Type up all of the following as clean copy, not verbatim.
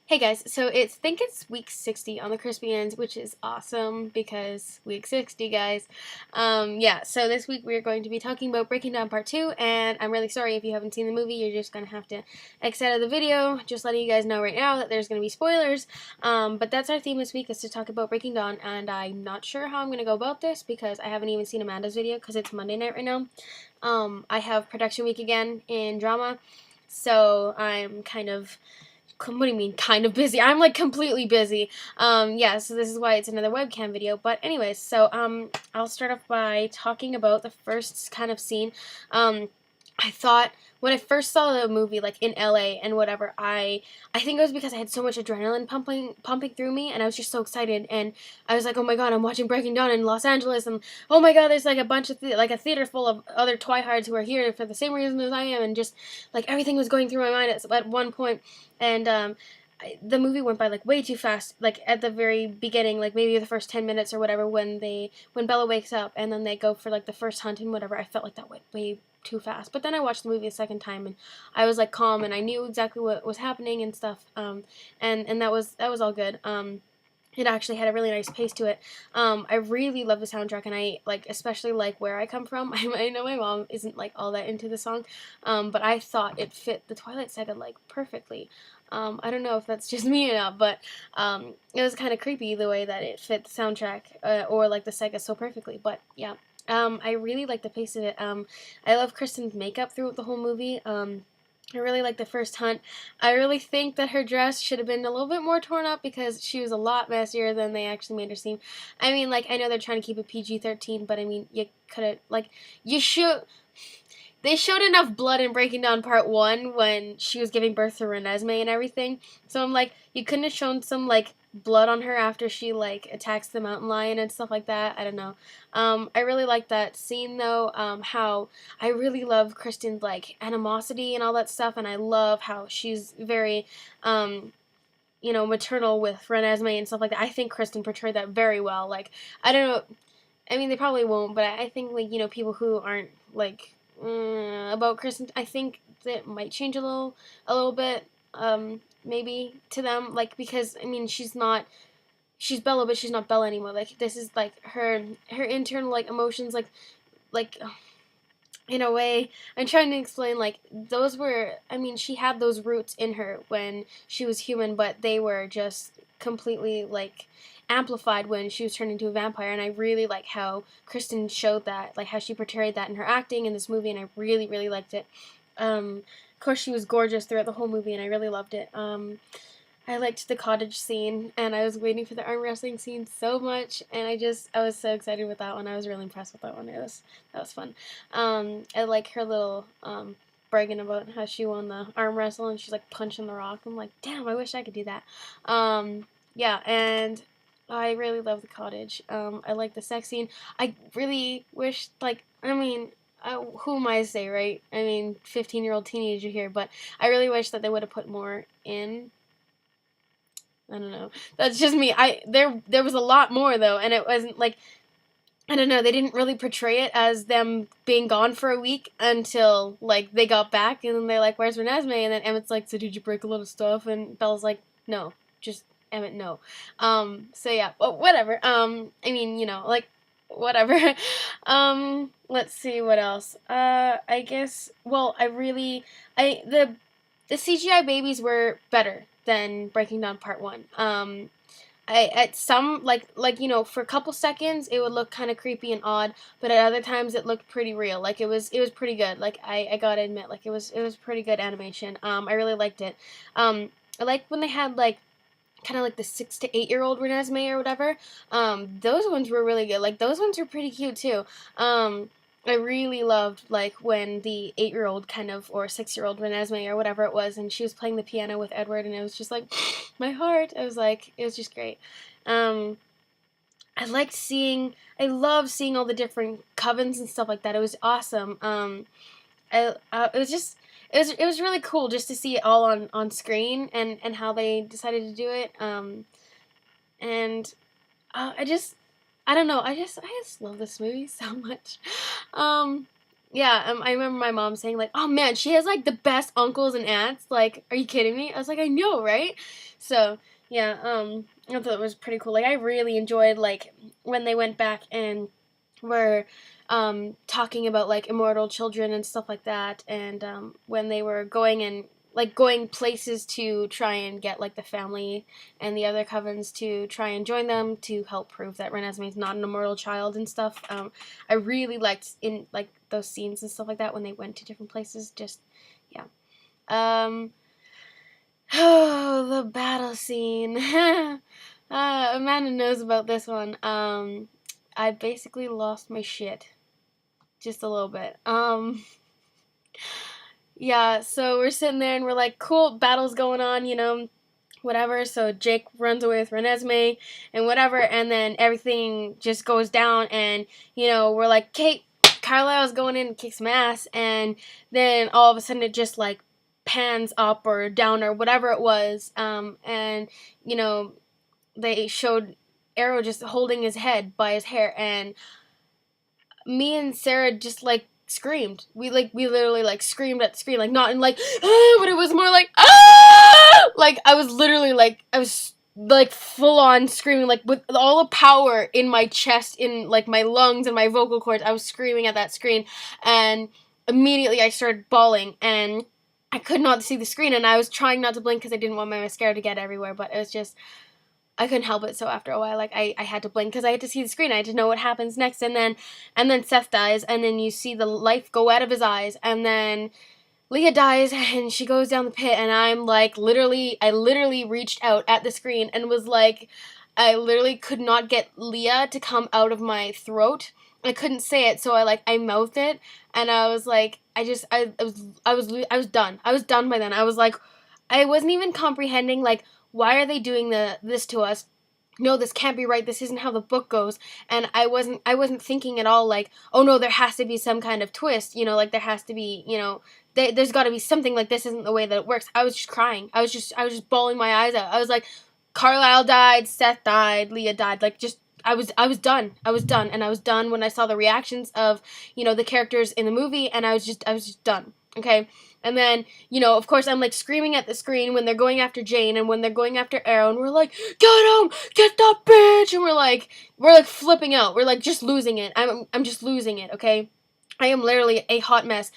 Hey guys, so think it's week 60 on the Crispy Ends, which is awesome because week 60, guys. Yeah, so this week we're going to be talking about Breaking Down Part 2, and I'm really sorry if you haven't seen the movie, you're just going to have to exit out of the video, just letting you guys know right now that there's going to be spoilers. But that's our theme this week, is to talk about Breaking Dawn, and I'm not sure how I'm going to go about this because I haven't even seen Amanda's video because it's Monday night right now. I have production week again in drama, so I'm kind of... What do you mean, kind of busy? I'm like completely busy. Yeah, so this is why it's another webcam video. But anyways, so I'll start off by talking about the first kind of scene. I thought when I first saw the movie, like in LA and whatever, I think it was because I had so much adrenaline pumping through me, and I was just so excited, and I was like, oh my god, I'm watching Breaking Dawn in Los Angeles, and oh my god, there's like a bunch of like a theater full of other twihards who are here for the same reason as I am, and just like everything was going through my mind at one point, and the movie went by like way too fast. Like at the very beginning, like maybe the first 10 minutes or whatever, when Bella wakes up and then they go for like the first hunt and whatever, I felt like that went way too fast. But then I watched the movie a second time and I was like calm and I knew exactly what was happening and stuff. And that was all good. It actually had a really nice pace to it. I really love the soundtrack, and I especially like Where I Come From. I know my mom isn't like all that into the song, but I thought it fit the Twilight Saga like perfectly. I don't know if that's just me or not, but it was kind of creepy the way that it fit the soundtrack or like the saga so perfectly. But yeah, I really like the pace of it. I love Kristen's makeup throughout the whole movie. I really like the first hunt. I really think that her dress should have been a little bit more torn up because she was a lot messier than they actually made her seem. I mean, like, I know they're trying to keep it PG-13, but I mean, you could have, like, you should... They showed enough blood in Breaking Down Part 1 when she was giving birth to Renesmee and everything. So I'm like, you couldn't have shown some, like, blood on her after she, like, attacks the mountain lion and stuff like that. I don't know. I really like that scene, though, how I really love Kristen's, like, animosity and all that stuff, and I love how she's very, maternal with Renesmee and stuff like that. I think Kristen portrayed that very well. Like, I don't know, I mean, they probably won't, but I think, like, people who aren't, like, about Kristen, I think that might change a little bit, maybe, to them, like, because, I mean, she's Bella, but she's not Bella anymore. Like, this is, like, her internal, like, emotions, like, in a way, I'm trying to explain, like, those were, I mean, she had those roots in her when she was human, but they were just completely, like, amplified when she was turned into a vampire, and I really like how Kristen showed that, like, how she portrayed that in her acting in this movie, and I really, really liked it. Of course, she was gorgeous throughout the whole movie, and I really loved it. I liked the cottage scene, and I was waiting for the arm wrestling scene so much, and I was so excited with that one. I was really impressed with that one. That was fun. I like her little, bragging about how she won the arm wrestle, and she's, like, punching the rock. I'm like, damn, I wish I could do that. Yeah, and I really love the cottage. I like the sex scene. I really wish, like, I mean, who am I to say, right? I mean, 15-year-old teenager here, but I really wish that they would have put more in. I don't know. That's just me. There was a lot more though, and it wasn't like, I don't know, they didn't really portray it as them being gone for a week until like they got back, and then they're like, "Where's Renesmee?" And then Emmett's like, "So did you break a lot of stuff?" And Bella's like, "No, just Emmett, no." So yeah, well, whatever. I mean, like, whatever. Let's see what else. I guess. Well, the CGI babies were better than Breaking Down Part 1. At some, for a couple seconds it would look kind of creepy and odd, but at other times it looked pretty real. Like, it was pretty good. Like, I gotta admit, like, it was pretty good animation. I really liked it. I liked when they had, like, kind of like the 6 to 8 year old Renesmee or whatever. Those ones were really good. Like, those ones were pretty cute too. I really loved, like, when the 8-year-old kind of, or 6-year-old Renesmee or whatever it was, and she was playing the piano with Edward, and it was just like, my heart. I was like, it was just great. I love seeing all the different covens and stuff like that. It was awesome. It was really cool just to see it all on screen, and how they decided to do it. And I don't know, I just love this movie so much. Yeah, I remember my mom saying, like, "Oh man, she has, like, the best uncles and aunts. Like, are you kidding me?" I was like, "I know, right?" So yeah, I thought it was pretty cool. Like I really enjoyed like when they went back and were talking about like immortal children and stuff like that, and when they were going and like going places to try and get like the family and the other covens to try and join them to help prove that Renesmee is not an immortal child and stuff. I really liked in like those scenes and stuff like that when they went to different places. Just yeah. Um, oh, the battle scene. Amanda knows about this one. I basically lost my shit just a little bit. Yeah, so we're sitting there and we're like, cool, battle's going on, you know, whatever. So Jake runs away with Renesmee and whatever, and then everything just goes down, and you know, we're like, Kate, Carlisle's going in and kicks some ass, and then all of a sudden it just like pans up or down or whatever it was, and you know, they showed Arrow just holding his head by his hair, and me and Sarah just like screamed. We literally like screamed at the screen, like not in like ah, but it was more like ah, like I was literally like I was like full on screaming, like with all the power in my chest, in like my lungs and my vocal cords. I was screaming at that screen, and immediately I started bawling, and I could not see the screen, and I was trying not to blink because I didn't want my mascara to get everywhere, but it was just I couldn't help it. So after a while, like I had to blink because I had to see the screen. I had to know what happens next. And then Seth dies, and then you see the life go out of his eyes, and then Leah dies, and she goes down the pit, and I'm like I literally reached out at the screen and was like, I literally could not get Leah to come out of my throat. I couldn't say it, so I mouthed it, and I was like, I was done. I was done by then. I was like, I wasn't even comprehending like why are they doing this to us? No, this can't be right. This isn't how the book goes. And I wasn't thinking at all like, oh no, there has to be some kind of twist. You know, like there has to be, you know, there's got to be something, like this isn't the way that it works. I was just crying. I was just bawling my eyes out. I was like, Carlisle died, Seth died, Leah died. Like just I was done. I was done, and I was done when I saw the reactions of, you know, the characters in the movie, and I was just done. Okay? And then, you know, of course, I'm like screaming at the screen when they're going after Jane and when they're going after Arrow, and we're like, get him, get that bitch, and we're like flipping out. We're like just losing it. I'm just losing it. Okay, I am literally a hot mess.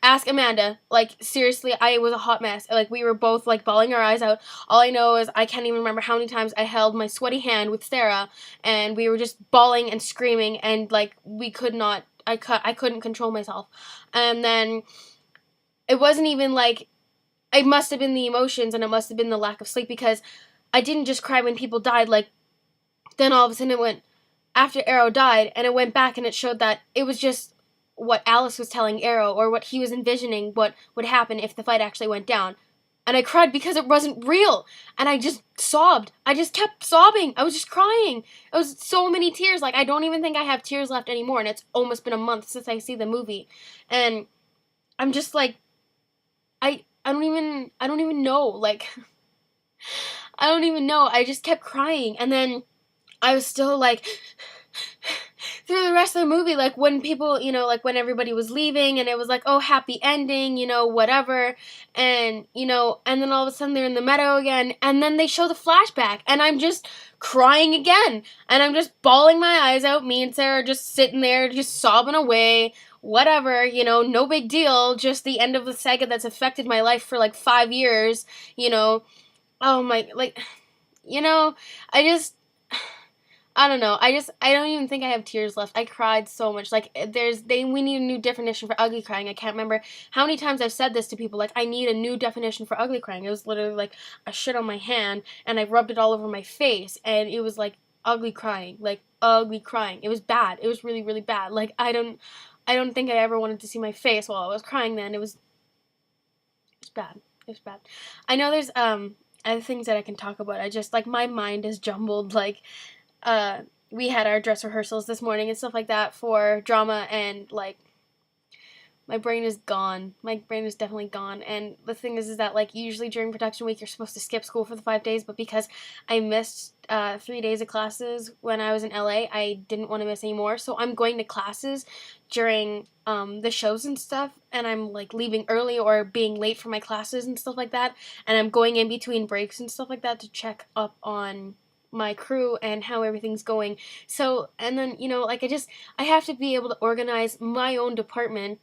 Ask Amanda. Like seriously, I was a hot mess. Like we were both like bawling our eyes out. All I know is I can't even remember how many times I held my sweaty hand with Sarah, and we were just bawling and screaming, and like we could not. I couldn't control myself, and then it wasn't even like it must have been the emotions and it must have been the lack of sleep, because I didn't just cry when people died. Like then all of a sudden it went after Arrow died, and it went back and it showed that it was just what Alice was telling Arrow, or what he was envisioning what would happen if the fight actually went down. And I cried because it wasn't real. And I just sobbed. I just kept sobbing. I was just crying. It was so many tears. Like I don't even think I have tears left anymore, and it's almost been a month since I see the movie. And I'm just like I don't even know. Like I don't even know. I just kept crying, and then I was still like through the rest of the movie, like when people, you know, like when everybody was leaving and it was like, oh, happy ending, you know, whatever, and you know, and then all of a sudden they're in the meadow again, and then they show the flashback, and I'm just crying again, and I'm just bawling my eyes out. Me and Sarah just sitting there just sobbing away, whatever, you know, no big deal, just the end of the saga that's affected my life for like 5 years, you know. Oh my, like, you know, I just I don't know. I don't even think I have tears left. I cried so much. Like we need a new definition for ugly crying. I can't remember how many times I've said this to people. Like I need a new definition for ugly crying. It was literally like a shit on my hand, and I rubbed it all over my face, and it was like ugly crying. Like ugly crying. It was bad. It was really really bad. Like I don't think I ever wanted to see my face while I was crying then. It was bad. It was bad. I know there's other things that I can talk about. I just like my mind is jumbled. Like we had our dress rehearsals this morning and stuff like that for drama, and like my brain is gone. My brain is definitely gone. And the thing is that, like, usually during production week, you're supposed to skip school for the 5 days, but because I missed 3 days of classes when I was in LA, I didn't want to miss any more. So I'm going to classes during the shows and stuff, and I'm like leaving early or being late for my classes and stuff like that. And I'm going in between breaks and stuff like that to check up on my crew and how everything's going. So, and then, like, I have to be able to organize my own department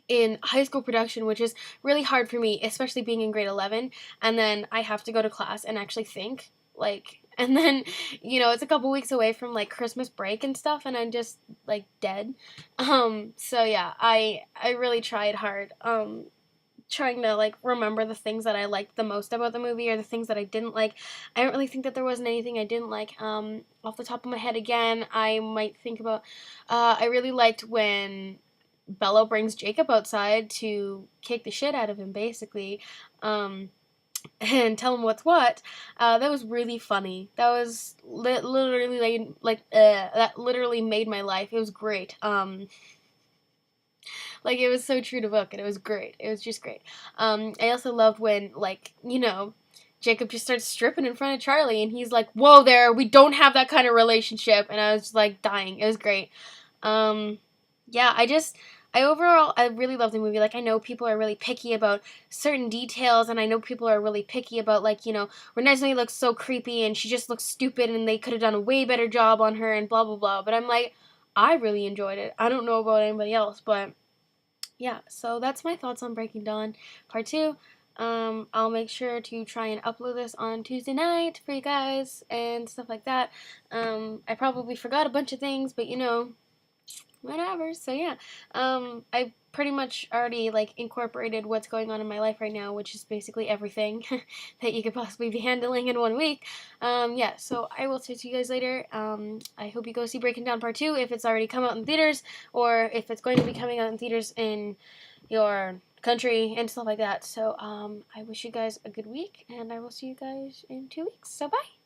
in high school production, which is really hard for me, especially being in grade 11. And then I have to go to class and actually think, like, and then, it's a couple weeks away from, like, Christmas break and stuff, and I'm just, like, dead. So yeah, I really tried hard. Trying to, like, remember the things that I liked the most about the movie or the things that I didn't like. I don't really think that there wasn't anything I didn't like. Off the top of my head again, I might think about, I really liked when Bella brings Jacob outside to kick the shit out of him, basically, and tell him what's what. That was really funny. That was literally, like, that literally made my life. It was great. Like, it was so true to book, and it was great. It was just great. I also loved when, like, Jacob just starts stripping in front of Charlie, and he's like, "Whoa there, we don't have that kind of relationship," and I was just, like, dying. It was great. Yeah, I really love the movie. Like, I know people are really picky about certain details, and I know people are really picky about, like, Renesmee looks so creepy, and she just looks stupid, and they could have done a way better job on her, and blah, blah, blah. But I'm like, I really enjoyed it. I don't know about anybody else, but yeah, so that's my thoughts on Breaking Dawn Part 2. I'll make sure to try and upload this on Tuesday night for you guys and stuff like that. I probably forgot a bunch of things, but whatever. So yeah, I pretty much already, like, incorporated what's going on in my life right now, which is basically everything that you could possibly be handling in 1 week. Yeah, so I will talk to you guys later. I hope you go see Breaking Down Part 2 if it's already come out in theaters, or if it's going to be coming out in theaters in your country and stuff like that. So I wish you guys a good week, and I will see you guys in 2 weeks. So bye.